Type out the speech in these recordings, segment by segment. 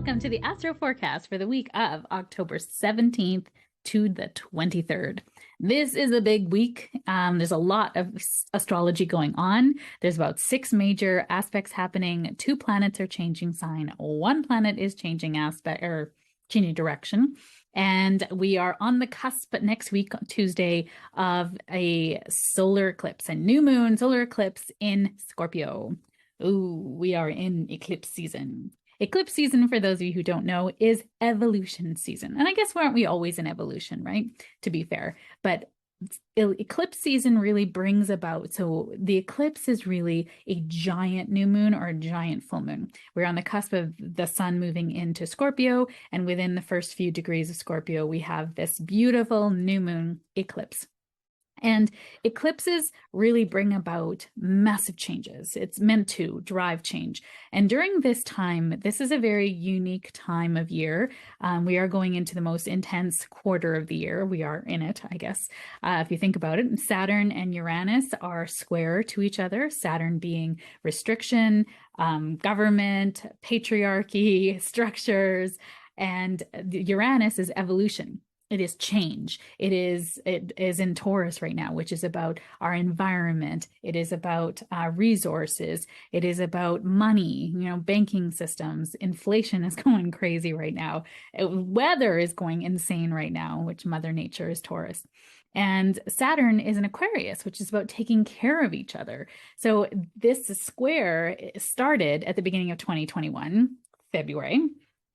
welcome to the Astro Forecast for the week of October 17th to the 23rd. This is a big week. There's a lot of astrology going on. There's about 6 major aspects happening. 2 planets are changing sign. 1 planet is changing aspect or changing direction. And we are on the cusp next week, Tuesday, of a solar eclipse, a new moon solar eclipse in Scorpio. Ooh, we are in eclipse season. Eclipse season, for those of you who don't know, is evolution season. And I guess aren't we always in evolution, right? To be fair. But eclipse season really brings about, so the eclipse is really a giant new moon or a giant full moon. We're on the cusp of the sun moving into Scorpio, and within the first few degrees of Scorpio, we have this beautiful new moon eclipse. And eclipses really bring about massive changes. It's meant to drive change. And during this time, this is a very unique time of year. We are going into the most intense quarter of the year. We are in it, I guess, if you think about it. Saturn and Uranus are square to each other, Saturn being restriction, government, patriarchy, structures, and Uranus is evolution. It is change. It is in Taurus right now, which is about our environment. It is about resources. It is about money, banking systems. Inflation is going crazy right now. Weather is going insane right now, which Mother Nature is Taurus. And Saturn is an Aquarius, which is about taking care of each other. So this square started at the beginning of 2021, February,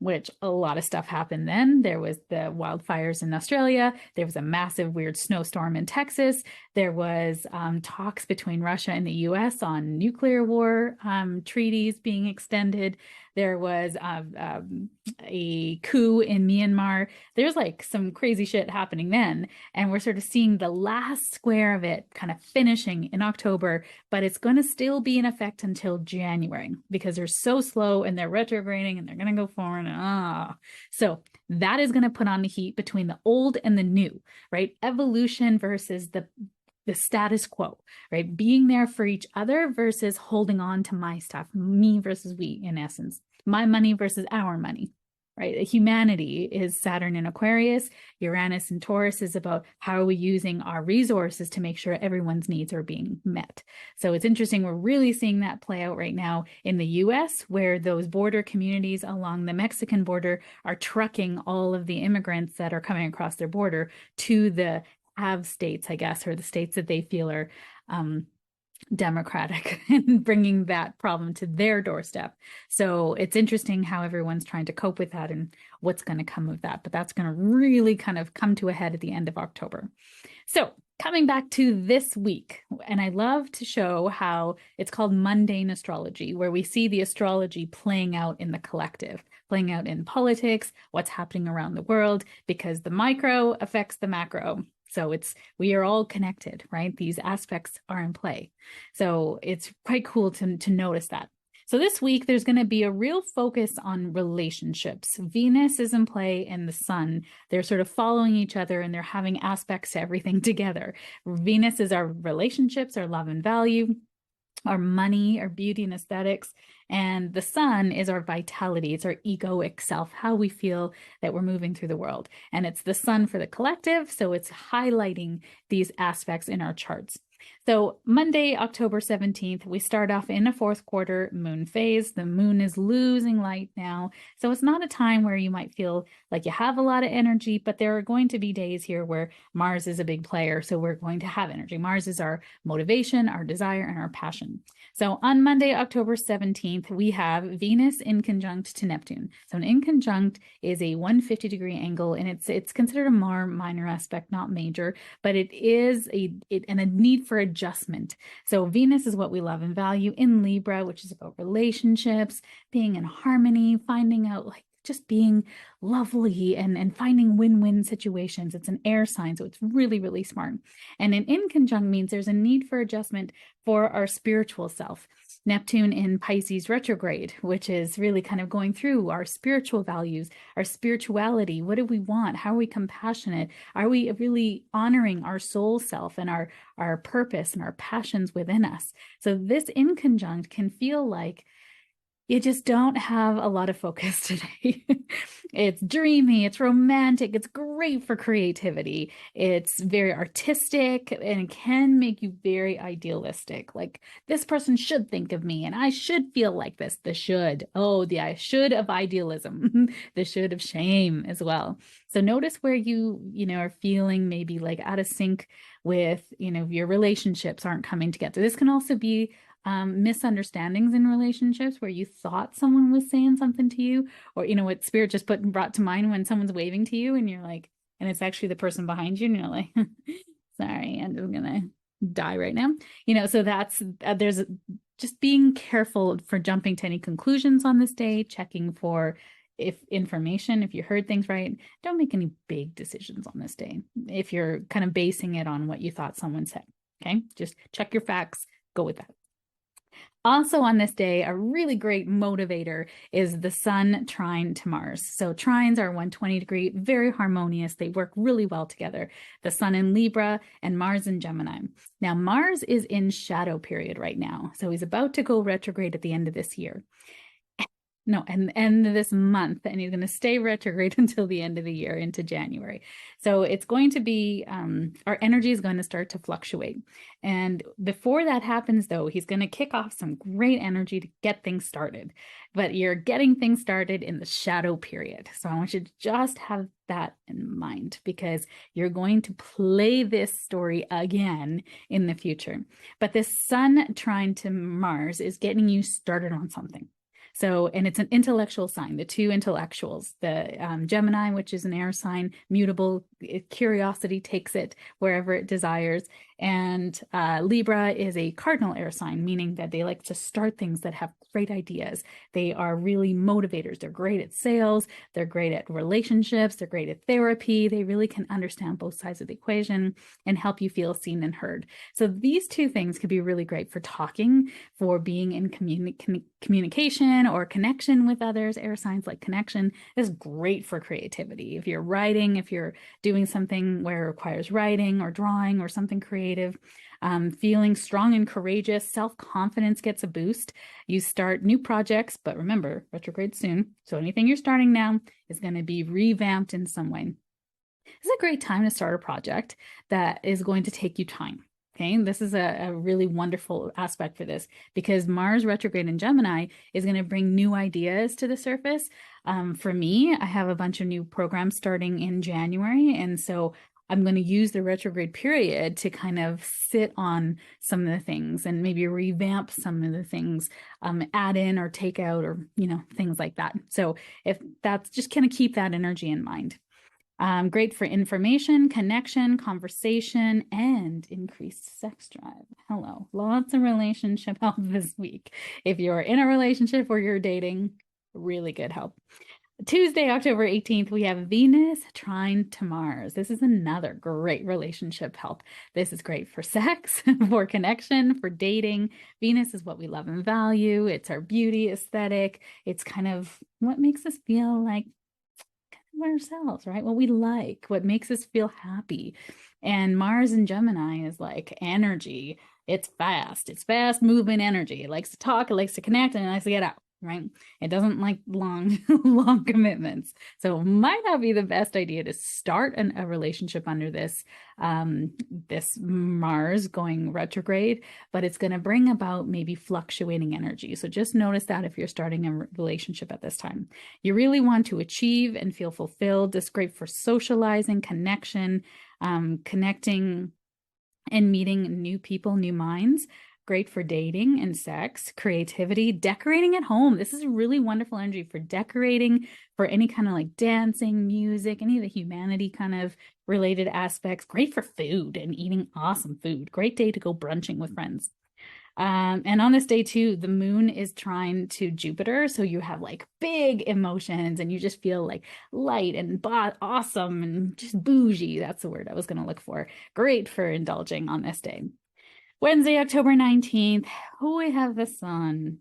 which a lot of stuff happened then. There was the wildfires in Australia. There was a massive weird snowstorm in Texas. There was talks between Russia and the US on nuclear war treaties being extended. There was a coup in Myanmar. There's like some crazy shit happening then. And we're sort of seeing the last square of it kind of finishing in October, but it's going to still be in effect until January because they're so slow and they're retrograding and they're going to go forward. So that is going to put on the heat between the old and the new, right? Evolution versus the status quo, right? Being there for each other versus holding on to my stuff, me versus we, in essence, my money versus our money, right? Humanity is Saturn in Aquarius. Uranus in Taurus is about how are we using our resources to make sure everyone's needs are being met. So it's interesting. We're really seeing that play out right now in the US, where those border communities along the Mexican border are trucking all of the immigrants that are coming across their border to the have states, I guess, or the states that they feel are democratic and bringing that problem to their doorstep. So it's interesting how everyone's trying to cope with that and what's going to come of that. But that's going to really kind of come to a head at the end of October. So coming back to this week, and I love to show how it's called mundane astrology, where we see the astrology playing out in the collective, playing out in politics, what's happening around the world, because the micro affects the macro. So we are all connected, right? These aspects are in play. So it's quite cool to notice that. So this week, there's going to be a real focus on relationships. Venus is in play and the sun. They're sort of following each other and they're having aspects to everything together. Venus is our relationships, our love and value, our money, our beauty and aesthetics. And the sun is our vitality. It's our egoic self, how we feel that we're moving through the world. And it's the sun for the collective. So it's highlighting these aspects in our charts. So Monday, October 17th, we start off in a 4th quarter moon phase. The moon is losing light now. So it's not a time where you might feel like you have a lot of energy, but there are going to be days here where Mars is a big player. So we're going to have energy. Mars is our motivation, our desire, and our passion. So on Monday, October 17th, we have Venus in conjunct to Neptune. So an in conjunct is a 150-degree angle, and it's considered a minor aspect, not major, but it is a need for adjustment. So Venus is what we love and value in Libra, which is about relationships, being in harmony, finding out like just being lovely and finding win-win situations. It's an air sign, so it's really, really smart. And an in conjunct means there's a need for adjustment for our spiritual self. Neptune in Pisces retrograde, which is really kind of going through our spiritual values, our spirituality. What do we want? How are we compassionate? Are we really honoring our soul self and our purpose and our passions within us? So this in conjunct can feel like you just don't have a lot of focus today. It's dreamy, it's romantic, it's great for creativity. It's very artistic and it can make you very idealistic. Like this person should think of me and I should feel like this. The should. Oh, the I should of idealism, the should of shame as well. So notice where you know, are feeling maybe like out of sync with, you know, your relationships aren't coming together. This can also be misunderstandings in relationships where you thought someone was saying something to you, or you know what spirit just brought to mind when someone's waving to you and you're like, and it's actually the person behind you and you're like, sorry, I'm just gonna die right now. You know, so that's there's just being careful for jumping to any conclusions on this day, checking for if information, if you heard things right. Don't make any big decisions on this day if you're kind of basing it on what you thought someone said. Okay, just check your facts, go with that. Also on this day, a really great motivator is the sun trine to Mars. So trines are 120-degree, very harmonious. They work really well together. The sun in Libra and Mars in Gemini. Now, Mars is in shadow period right now. So he's about to go retrograde at the end of this year. No, and end of this month, and he's going to stay retrograde until the end of the year into January. So it's going to be, our energy is going to start to fluctuate. And before that happens, though, he's going to kick off some great energy to get things started. But you're getting things started in the shadow period. So I want you to just have that in mind because you're going to play this story again in the future. But this sun trine to Mars is getting you started on something. So, and it's an intellectual sign, the two intellectuals, the Gemini, which is an air sign, mutable, curiosity takes it wherever it desires. And Libra is a cardinal air sign, meaning that they like to start things that have great ideas. They are really motivators. They're great at sales. They're great at relationships. They're great at therapy. They really can understand both sides of the equation and help you feel seen and heard. So these two things could be really great for talking, for being in communication or connection with others. Air signs like connection is great for creativity. If you're writing, if you're doing something where it requires writing or drawing or something creative, feeling strong and courageous, self-confidence gets a boost. You start new projects, but remember, retrograde soon. So anything you're starting now is going to be revamped in some way. This is a great time to start a project that is going to take you time. Okay, this is a really wonderful aspect for this because Mars retrograde in Gemini is going to bring new ideas to the surface. For me, I have a bunch of new programs starting in January, and so I'm going to use the retrograde period to kind of sit on some of the things and maybe revamp some of the things, add in or take out or, you know, things like that. So if that's just kind of keep that energy in mind. Great for information, connection, conversation, and increased sex drive. Hello, lots of relationship help this week. If you're in a relationship or you're dating, really good help. Tuesday, October 18th, we have Venus trine to Mars. This is another great relationship help. This is great for sex, for connection, for dating. Venus is what we love and value. It's our beauty aesthetic. It's kind of what makes us feel like ourselves, right? What we like, what makes us feel happy. And Mars in Gemini is like energy. It's fast moving energy. It likes to talk, it likes to connect, and it likes to get out, right? It doesn't like long, long commitments. So it might not be the best idea to start a relationship under this, this Mars going retrograde, but it's going to bring about maybe fluctuating energy. So just notice that if you're starting a relationship at this time. You really want to achieve and feel fulfilled. It's great for socializing, connection, connecting and meeting new people, new minds. Great for dating and sex, creativity, decorating at home. This is a really wonderful energy for decorating, for any kind of like dancing, music, any of the humanity kind of related aspects. Great for food and eating awesome food. Great day to go brunching with friends. And on this day too, the moon is trine to Jupiter. So you have like big emotions and you just feel like light and awesome and just bougie. That's the word I was going to look for. Great for indulging on this day. Wednesday, October 19th, we have the sun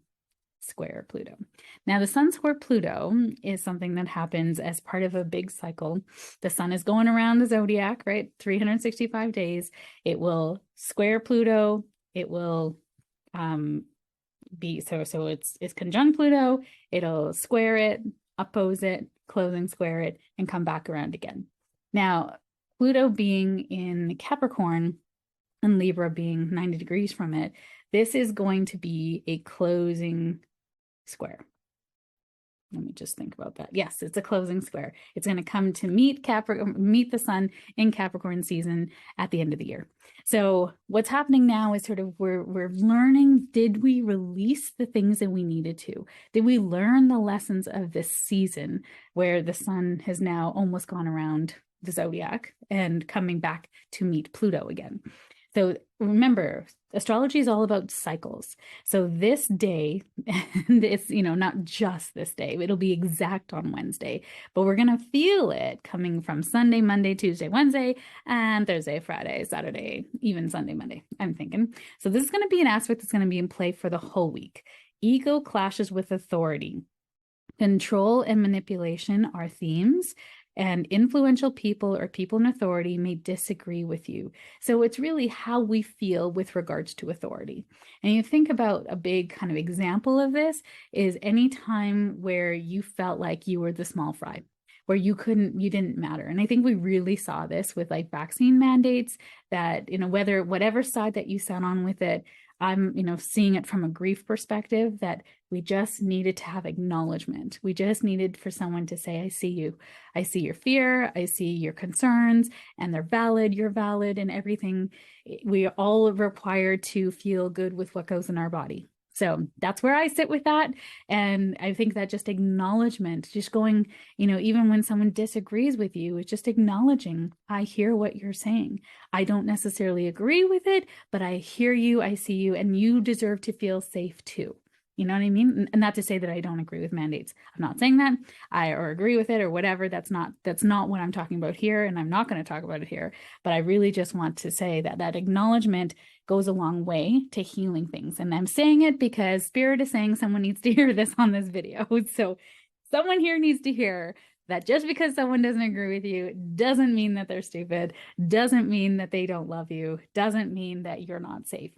square Pluto. Now, the sun square Pluto is something that happens as part of a big cycle. The sun is going around the zodiac, right? 365 days. It will square Pluto. It will be so it's conjunct Pluto, it'll square it, oppose it, closing square it, and come back around again. Now, Pluto being in Capricorn and Libra being 90 degrees from it, this is going to be a closing square. Let me just think about that. Yes, it's a closing square. It's going to come to meet the sun in Capricorn season at the end of the year. So what's happening now is sort of we're learning, did we release the things that we needed to? Did we learn the lessons of this season where the sun has now almost gone around the zodiac and coming back to meet Pluto again? So remember, astrology is all about cycles. So this day, and it's, not just this day, it'll be exact on Wednesday, but we're going to feel it coming from Sunday, Monday, Tuesday, Wednesday, and Thursday, Friday, Saturday, even Sunday, Monday, I'm thinking. So this is going to be an aspect that's going to be in play for the whole week. Ego clashes with authority. Control and manipulation are themes. And influential people or people in authority may disagree with you. So it's really how we feel with regards to authority. And you think about a big kind of example of this is any time where you felt like you were the small fry, where you didn't matter. And I think we really saw this with like vaccine mandates that, whatever side that you sat on with it, I'm, seeing it from a grief perspective that we just needed to have acknowledgement. We just needed for someone to say, I see you. I see your fear. I see your concerns, and they're valid. You're valid, and everything. We are all required to feel good with what goes in our body. So that's where I sit with that. And I think that just acknowledgement, just going, even when someone disagrees with you, it's just acknowledging, I hear what you're saying. I don't necessarily agree with it, but I hear you, I see you, and you deserve to feel safe too. You know what I mean? And not to say that I don't agree with mandates. I'm not saying that or agree with it or whatever. That's not what I'm talking about here. And I'm not going to talk about it here. But I really just want to say that acknowledgement goes a long way to healing things. And I'm saying it because Spirit is saying someone needs to hear this on this video. So someone here needs to hear that just because someone doesn't agree with you doesn't mean that they're stupid, doesn't mean that they don't love you, doesn't mean that you're not safe.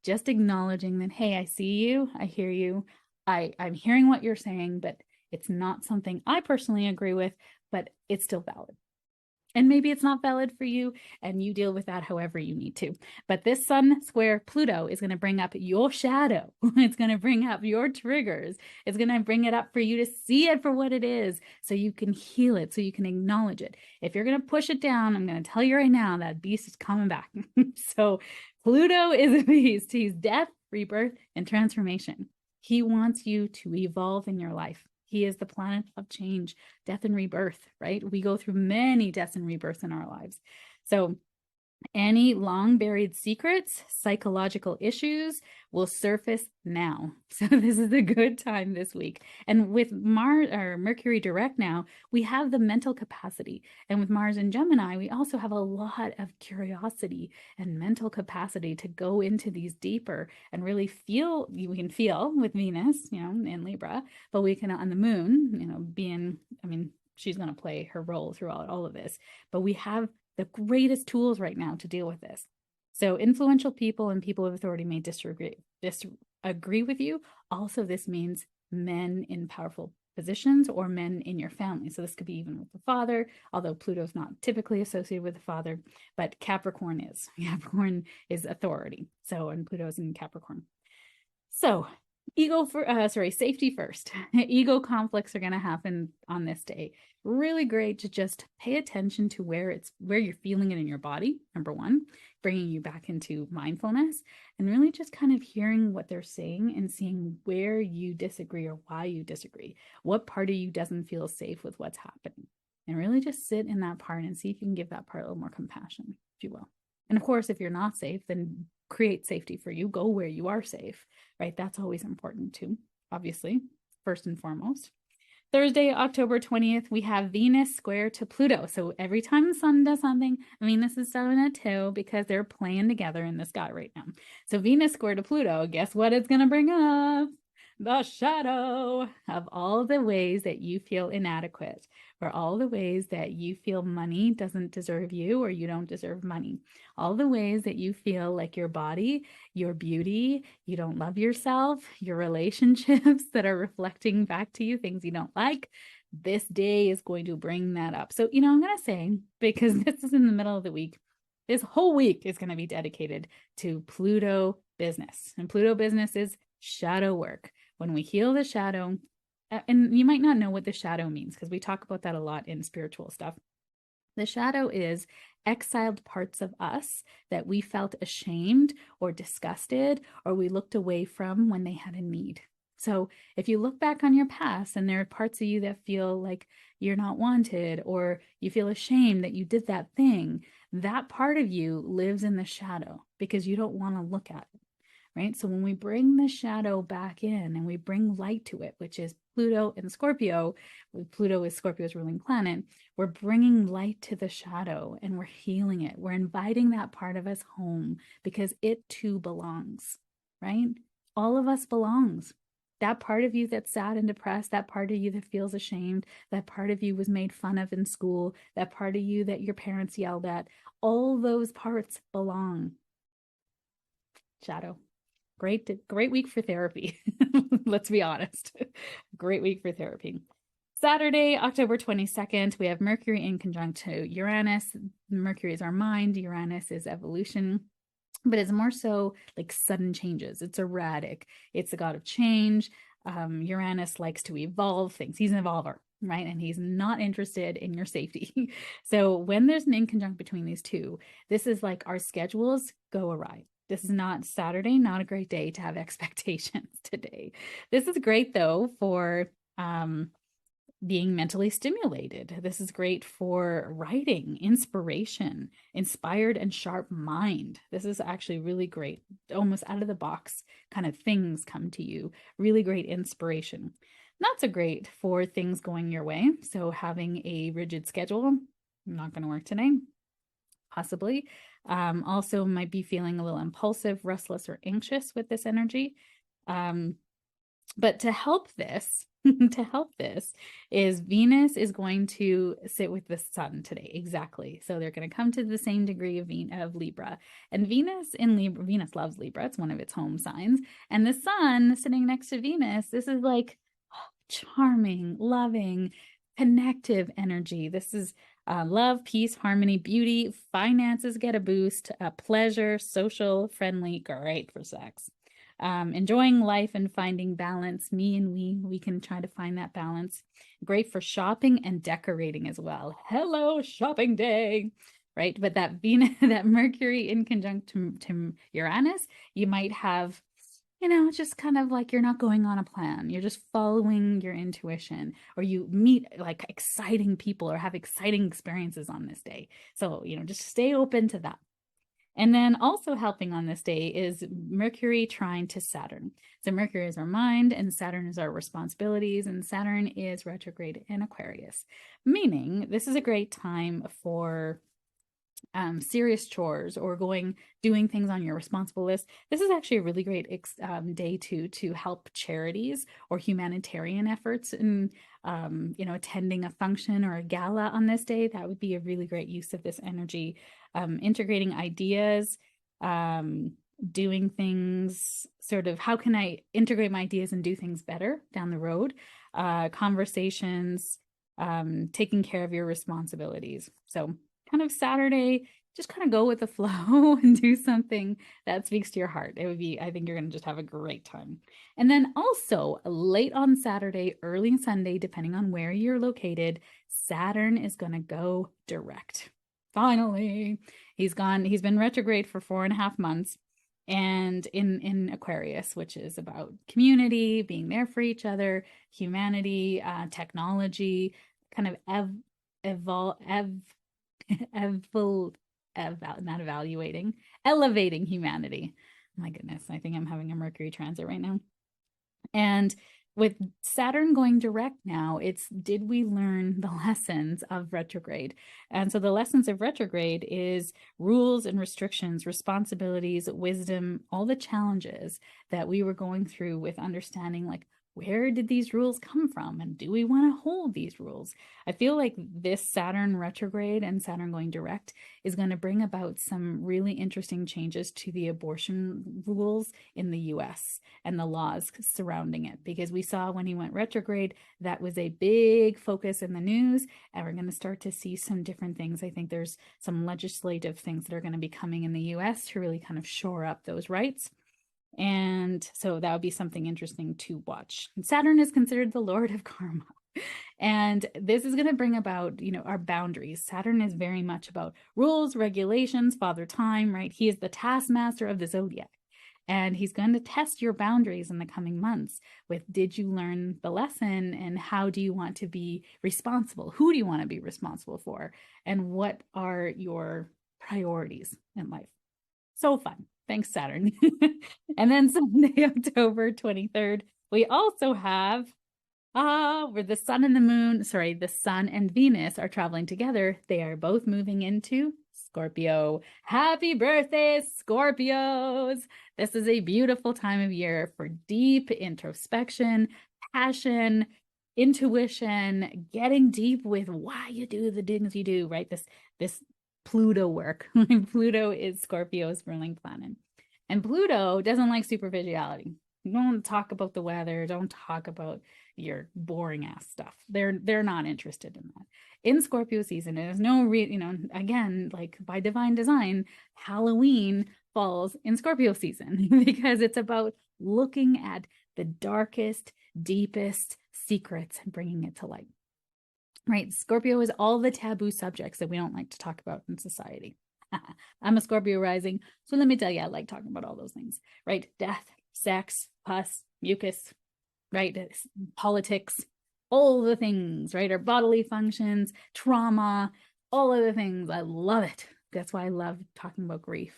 Just acknowledging that, hey, I see you, I hear you, I'm hearing what you're saying, but it's not something I personally agree with, but it's still valid. And maybe it's not valid for you, and you deal with that however you need to. But this sun square Pluto is going to bring up your shadow. It's going to bring up your triggers. It's going to bring it up for you to see it for what it is, so you can heal it, so you can acknowledge it. If you're going to push it down, I'm going to tell you right now, that beast is coming back. So Pluto is a beast. He's death, rebirth, and transformation. He wants you to evolve in your life. He is the planet of change, death and rebirth, right? We go through many deaths and rebirths in our lives. So any long buried secrets, psychological issues will surface now. So this is a good time this week. And with Mars or Mercury direct now, we have the mental capacity. And with Mars and Gemini, we also have a lot of curiosity and mental capacity to go into these deeper and really feel. We can feel with Venus, in Libra, but we can on the moon, she's going to play her role throughout all of this. But we have the greatest tools right now to deal with this. So influential people and people of authority may disagree with you. Also, this means men in powerful positions or men in your family. So this could be even with the father, although Pluto's not typically associated with the father, but Capricorn is. Capricorn is authority. So, and Pluto's in Capricorn. So safety first. Ego conflicts are going to happen on this day. Really great to just pay attention to where you're feeling it in your body, number one, bringing you back into mindfulness, and really just kind of hearing what they're saying and seeing where you disagree or why you disagree. What part of you doesn't feel safe with what's happening? And really just sit in that part and see if you can give that part a little more compassion, if you will. And of course, if you're not safe, then create safety for you. Go where you are safe, right? That's always important too, obviously, first and foremost. Thursday, October 20th, we have Venus square to Pluto. So every time the sun does something, Venus is doing it too, because they're playing together in the sky right now. So Venus square to Pluto, guess what it's going to bring up? the shadow of all the ways that you feel inadequate, or all the ways that you feel money doesn't deserve you or you don't deserve money, all the ways that you feel like your body, your beauty, you don't love yourself, your relationships that are reflecting back to you things you don't like. This day is going to bring that up. So, I'm going to say, because this is in the middle of the week, this whole week is going to be dedicated to Pluto business. And Pluto business is shadow work. When we heal the shadow, and you might not know what the shadow means because we talk about that a lot in spiritual stuff. The shadow is exiled parts of us that we felt ashamed or disgusted or we looked away from when they had a need. So if you look back on your past and there are parts of you that feel like you're not wanted or you feel ashamed that you did that thing, that part of you lives in the shadow because you don't want to look at it. Right? So when we bring the shadow back in and we bring light to it, which is Pluto and Scorpio, Pluto is Scorpio's ruling planet, we're bringing light to the shadow and we're healing it. We're inviting that part of us home because it too belongs, right? All of us belongs. That part of you that's sad and depressed, that part of you that feels ashamed, that part of you was made fun of in school, that part of you that your parents yelled at, all those parts belong. Shadow. Great week for therapy. Let's be honest. Great week for therapy. Saturday, October 22nd, we have Mercury in conjunct to Uranus. Mercury is our mind. Uranus is evolution. But it's more so like sudden changes. It's erratic. It's the god of change. Uranus likes to evolve things. He's an evolver, right? And he's not interested in your safety. So when there's an inconjunct between these two, this is like our schedules go awry. This is not Saturday, not a great day to have expectations today. This is great though for being mentally stimulated. This is great for writing, inspiration, inspired and sharp mind. This is actually really great. Almost out of the box kind of things come to you. Really great inspiration. Not so great for things going your way. So having a rigid schedule, not going to work today. Possibly. Also might be feeling a little impulsive, restless, or anxious with this energy. But to help this, is Venus is going to sit with the sun today. Exactly. So they're going to come to the same degree of Libra. And Venus in Libra, Venus loves Libra. It's one of its home signs. And the sun sitting next to Venus, this is like charming, loving, connective energy. This is love, peace, harmony, beauty, finances get a boost, pleasure, social, friendly, great for sex. Enjoying life and finding balance. Me and we can try to find that balance. Great for shopping and decorating as well. Hello, shopping day, right? But that Venus, that Mercury in conjunct to Uranus, you might have, just kind of like you're not going on a plan. You're just following your intuition, or you meet like exciting people or have exciting experiences on this day. So, just stay open to that. And then also helping on this day is Mercury trine to Saturn. So Mercury is our mind and Saturn is our responsibilities, and Saturn is retrograde in Aquarius, meaning this is a great time for serious chores or doing things on your responsible list. This is actually a really great day to help charities or humanitarian efforts and attending a function or a gala on this day. That would be a really great use of this energy. Integrating ideas, doing things sort of, how can I integrate my ideas and do things better down the road? Conversations, taking care of your responsibilities. So kind of Saturday, just kind of go with the flow and do something that speaks to your heart. I think you're going to just have a great time. And then also late on Saturday, early Sunday, depending on where you're located, Saturn is going to go direct. Finally, he's been retrograde for 4.5 months and in Aquarius, which is about community, being there for each other, humanity, technology, kind of elevating humanity. My goodness, I think I'm having a Mercury transit right now. And with Saturn going direct now, it's did we learn the lessons of retrograde? And so the lessons of retrograde is rules and restrictions, responsibilities, wisdom, all the challenges that we were going through with understanding, like, where did these rules come from? And do we want to hold these rules? I feel like this Saturn retrograde and Saturn going direct is going to bring about some really interesting changes to the abortion rules in the US and the laws surrounding it. Because we saw when he went retrograde, that was a big focus in the news, and we're going to start to see some different things. I think there's some legislative things that are going to be coming in the US to really kind of shore up those rights. And so that would be something interesting to watch. Saturn is considered the Lord of Karma. And this is going to bring about, our boundaries. Saturn is very much about rules, regulations, father time, right? He is the taskmaster of the zodiac. And he's going to test your boundaries in the coming months with, did you learn the lesson, and how do you want to be responsible? Who do you want to be responsible for? And what are your priorities in life? So fun. Thanks, Saturn. And then Sunday, October 23rd, we also have where the sun and Venus are traveling together. They are both moving into Scorpio. Happy birthday, Scorpios. This is a beautiful time of year for deep introspection, passion, intuition, getting deep with why you do the things you do, right? This Pluto work. Pluto is Scorpio's ruling planet. And Pluto doesn't like superficiality. Don't talk about the weather. Don't talk about your boring ass stuff. They're not interested in that. In Scorpio season, there's no again, like by divine design, Halloween falls in Scorpio season because it's about looking at the darkest, deepest secrets and bringing it to light. Right? Scorpio is all the taboo subjects that we don't like to talk about in society. I'm a Scorpio rising, so let me tell you, I like talking about all those things, right? Death, sex, pus, mucus, right? Politics, all the things, right? Our bodily functions, trauma, all of the things. I love it. That's why I love talking about grief.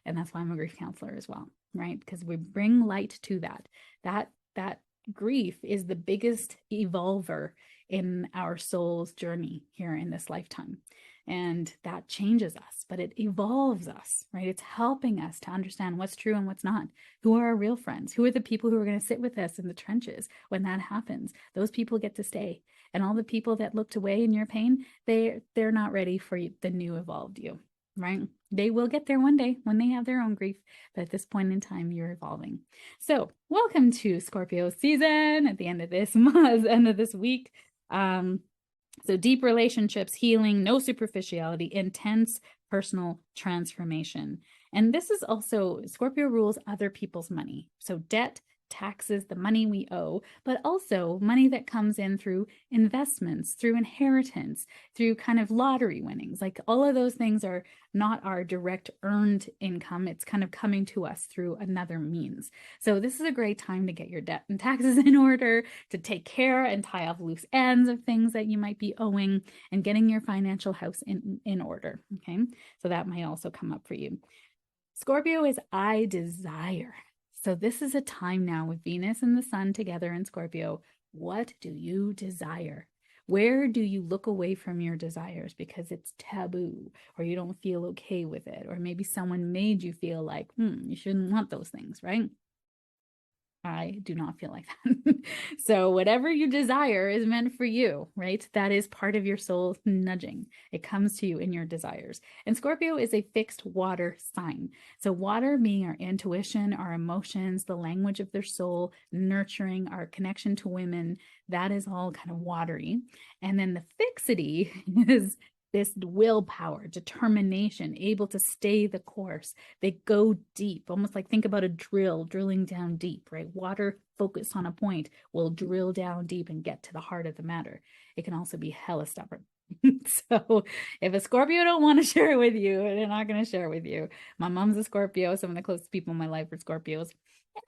And that's why I'm a grief counselor as well, right? Because we bring light to that. That grief is the biggest evolver in our soul's journey here in this lifetime. And that changes us, but it evolves us, right? It's helping us to understand what's true and what's not. Who are our real friends? Who are the people who are going to sit with us in the trenches when that happens? Those people get to stay. And all the people that looked away in your pain, they're not ready for the new evolved you, right? They will get there one day when they have their own grief, but at this point in time, you're evolving. So welcome to Scorpio season at the end of this month, end of this week. So deep relationships, healing, no superficiality, intense personal transformation. And this is also, Scorpio rules other people's money. So debt, taxes, the money we owe, but also money that comes in through investments, through inheritance, through kind of lottery winnings. Like all of those things are not our direct earned income. It's kind of coming to us through another means. So this is a great time to get your debt and taxes in order, to take care and tie off loose ends of things that you might be owing, and getting your financial house in order. Okay. So that might also come up for you. Scorpio is I desire. So this is a time now with Venus and the sun together in Scorpio. What do you desire? Where do you look away from your desires because it's taboo, or you don't feel okay with it, or maybe someone made you feel like, you shouldn't want those things, right? I do not feel like that. So whatever you desire is meant for you, right? That is part of your soul nudging. It comes to you in your desires. And Scorpio is a fixed water sign. So water being our intuition, our emotions, the language of their soul, nurturing, our connection to women, that is all kind of watery. And then the fixity is this willpower, determination, able to stay the course. They go deep, almost like think about a drill drilling down deep, right? Water focused on a point will drill down deep and get to the heart of the matter. It can also be hella stubborn. So if a Scorpio don't want to share it with you, they're not going to share it with you. My mom's a Scorpio. Some of the closest people in my life are Scorpios.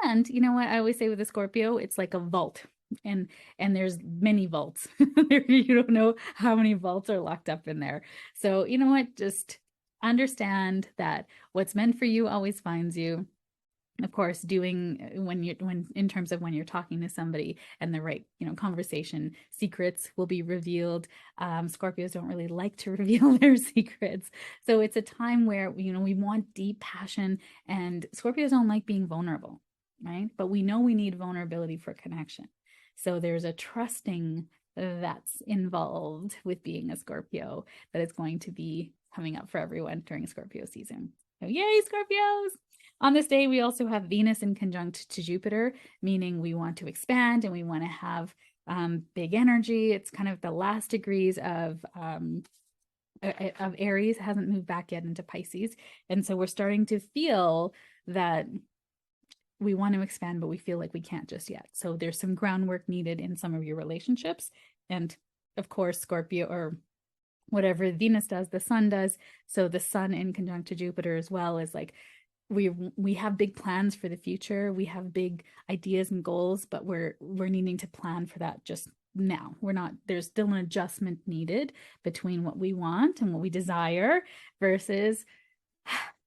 And you know what I always say with a Scorpio? It's like a vault. And there's many vaults. You don't know how many vaults are locked up in there. So you know what? Just understand that what's meant for you always finds you. of course, doing when in terms of when you're talking to somebody and the right, conversation, secrets will be revealed. Scorpios don't really like to reveal their secrets. So it's a time where, we want deep passion, and Scorpios don't like being vulnerable, right? But we know we need vulnerability for connection. So there's a trusting that's involved with being a Scorpio that is going to be coming up for everyone during Scorpio season. So yay, Scorpios! On this day, we also have Venus in conjunct to Jupiter, meaning we want to expand and we want to have big energy. It's kind of the last degrees of Aries. It hasn't moved back yet into Pisces. And so we're starting to feel that we want to expand, but we feel like we can't just yet. So there's some groundwork needed in some of your relationships. And of course, Scorpio, or whatever Venus does, the sun does. So the sun in conjunct to Jupiter as well is like, we have big plans for the future. We have big ideas and goals, but we're needing to plan for that just now. There's still an adjustment needed between what we want and what we desire versus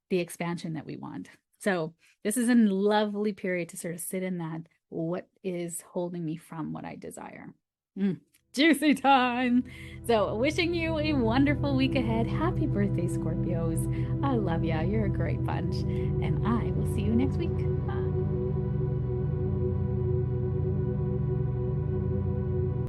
the expansion that we want. So this is a lovely period to sort of sit in that, what is holding me from what I desire. Juicy time. So wishing you a wonderful week ahead. Happy birthday, Scorpios. I love ya. You're a great bunch. And I will see you next week. Bye.